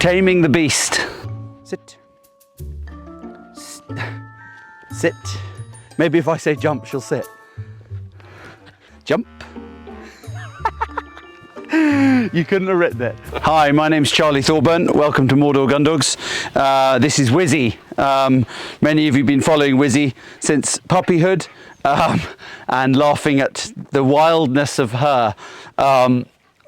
Taming the beast. Sit. Sit. Maybe if I say jump, she'll sit. Jump. You couldn't have written it. Hi, my name's Charlie Thorburn. Welcome to Mordor Gundogs. This is Wizzy. Many of you have been following Wizzy since puppyhood and laughing at the wildness of her.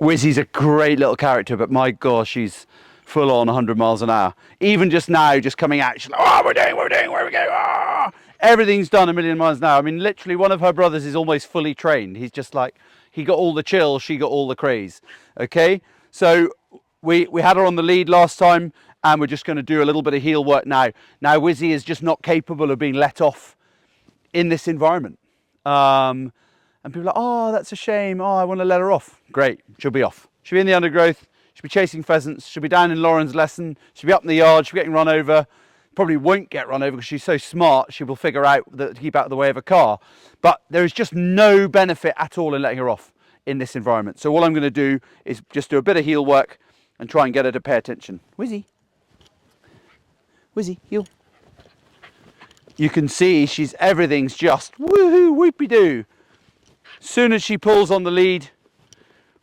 Wizzy's a great little character, but my gosh, she's full on 100 miles an hour. Even just now, just coming out, she's like, oh, we're doing, where we go? Oh! Everything's done a million miles an hour. I mean, literally, one of her brothers is almost fully trained. He's just like, he got all the chill, she got all the craze. Okay, so we had her on the lead last time, and we're just going to do a little bit of heel work now. Now, Wizzy is just not capable of being let off in this environment. And people are like, oh, that's a shame. Oh, I want to let her off. Great, she'll be off. She'll be in the undergrowth. She'll be chasing pheasants. She'll be down in Lauren's lesson. She'll be up in the yard. She'll be getting run over. Probably won't get run over because she's so smart. She will figure out that to keep out of the way of a car. But there is just no benefit at all in letting her off in this environment. So what I'm going to do is just do a bit of heel work and try and get her to pay attention. Wizzy. Wizzy, heel. You can see everything's just woohoo, whoopie-doo. Soon as she pulls on the lead,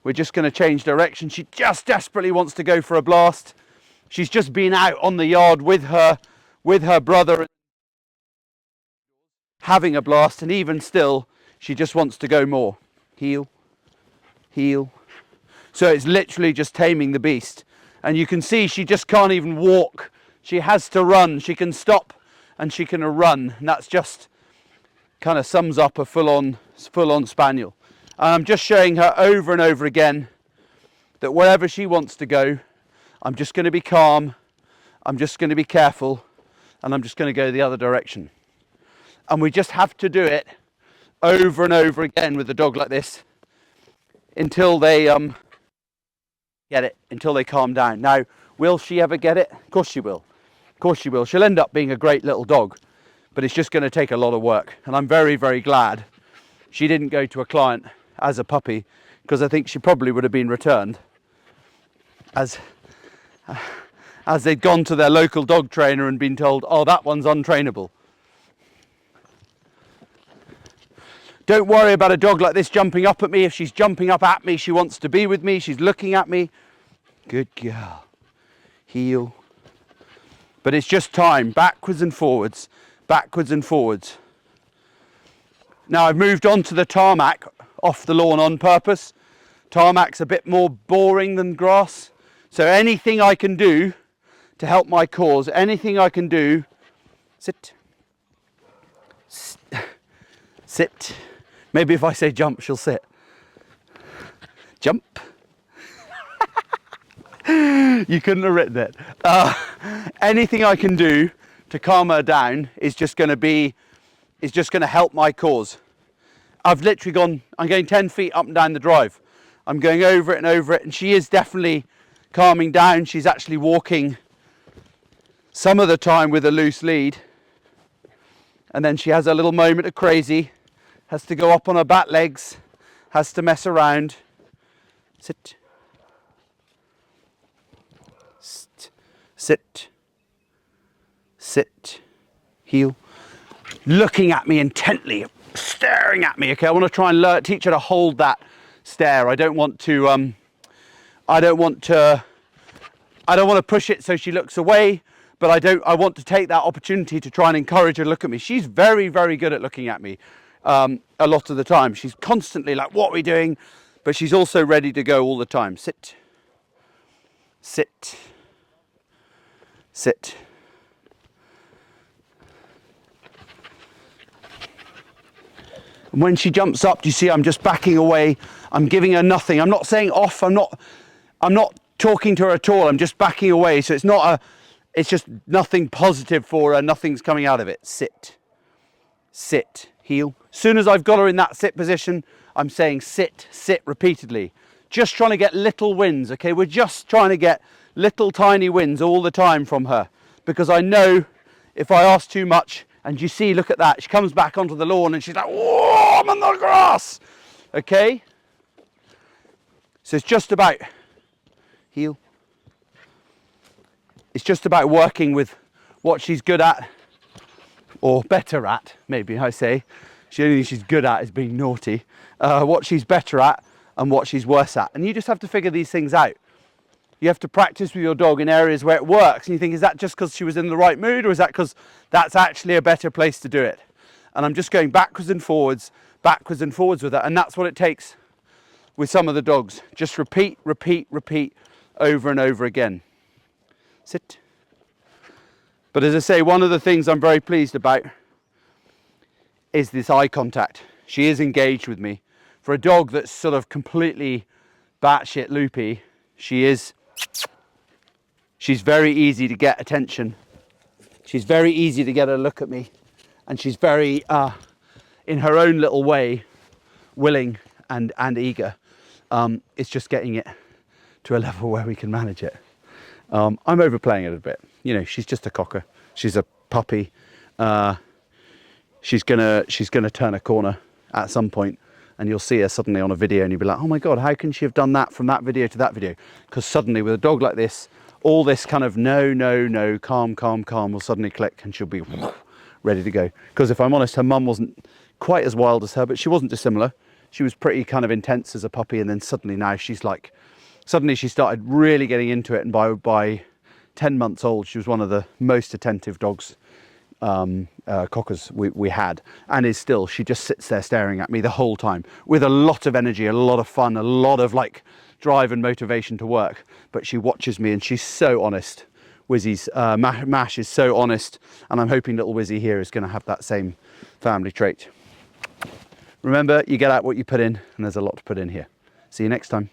we're just going to change direction. She just desperately wants to go for a blast. She's just been out on the yard with her brother, having a blast, and even still, she just wants to go more. Heel, heel. So it's literally just taming the beast. And you can see she just can't even walk. She has to run. She can stop and she can run. And that's just kind of sums up a full-on Spaniel. And I'm just showing her over and over again that wherever she wants to go, I'm just going to be calm, I'm just going to be careful, and I'm just going to go the other direction. And we just have to do it over and over again with a dog like this until they get it, until they calm down. Now, will she ever get it? Of course she will. Of course she will. She'll end up being a great little dog, but it's just going to take a lot of work. And I'm very, very glad she didn't go to a client as a puppy, because I think she probably would have been returned as they'd gone to their local dog trainer and been told, oh, that one's untrainable. Don't worry about a dog like this jumping up at me. If she's jumping up at me, she wants to be with me, she's looking at me. Good girl. Heel. But it's just time, backwards and forwards, backwards and forwards. Now I've moved on to the tarmac off the lawn on purpose. Tarmac's a bit more boring than grass. So anything I can do to help my cause, anything I can do, sit, sit. Maybe if I say jump, she'll sit. Jump. You couldn't have written it. Anything I can do to calm her down is just going to help my cause. I've literally I'm going 10 feet up and down the drive. I'm going over it and over it, and she is definitely calming down. She's actually walking some of the time with a loose lead. And then she has a little moment of crazy, has to go up on her back legs, has to mess around. Sit. Sit. Sit. Heel. Looking at me intently, staring at me. Okay, I want to try and teach her to hold that stare. I don't want to push it so she looks away, but I want to take that opportunity to try and encourage her to look at me. She's very, very good at looking at me a lot of the time. She's constantly like, what are we doing? But she's also ready to go all the time. Sit. Sit. Sit. And when she jumps up, do you see I'm just backing away. I'm giving her nothing. I'm not saying off. I'm not talking to her at all. I'm just backing away. So it's just nothing positive for her. Nothing's coming out of it. Sit. Sit. Heel. As soon as I've got her in that sit position, I'm saying sit, sit repeatedly. Just trying to get little wins, okay? We're just trying to get little tiny wins all the time from her. Because I know if I ask too much, and you see, look at that, she comes back onto the lawn and she's like, whoa, I'm on the grass. Okay? So it's just about heel, It's just about working with what she's good at, or better at, maybe I say. The only thing she's good at is being naughty. What she's better at and what she's worse at. And you just have to figure these things out. You have to practice with your dog in areas where it works. And you think, is that just because she was in the right mood, or is that because that's actually a better place to do it? And I'm just going backwards and forwards with her. And that's what it takes with some of the dogs. Just repeat, repeat, repeat over and over again. Sit. But as I say, one of the things I'm very pleased about is this eye contact. She is engaged with me. For a dog that's sort of completely batshit loopy, she's very easy to get attention. She's very easy to get a look at me. And she's very, in her own little way, willing and eager. It's just getting it to a level where we can manage it. I'm overplaying it a bit. You know, she's just a cocker. She's a puppy. She's gonna turn a corner at some point, and you'll see her suddenly on a video, and you'll be like, oh my God, how can she have done that from that video to that video? Because suddenly with a dog like this, all this kind of no, calm will suddenly click, and she'll be ready to go. Because if I'm honest, her mum wasn't quite as wild as her, but she wasn't dissimilar. She was pretty kind of intense as a puppy, and then suddenly now she's like, suddenly she started really getting into it, and by 10 months old, she was one of the most attentive dogs, cockers we had, and is still. She just sits there staring at me the whole time with a lot of energy, a lot of fun, a lot of like drive and motivation to work. But she watches me, and she's so honest. Wizzy's Mash is so honest, and I'm hoping little Wizzy here is going to have that same family trait. Remember, you get out what you put in, and there's a lot to put in here. See you next time.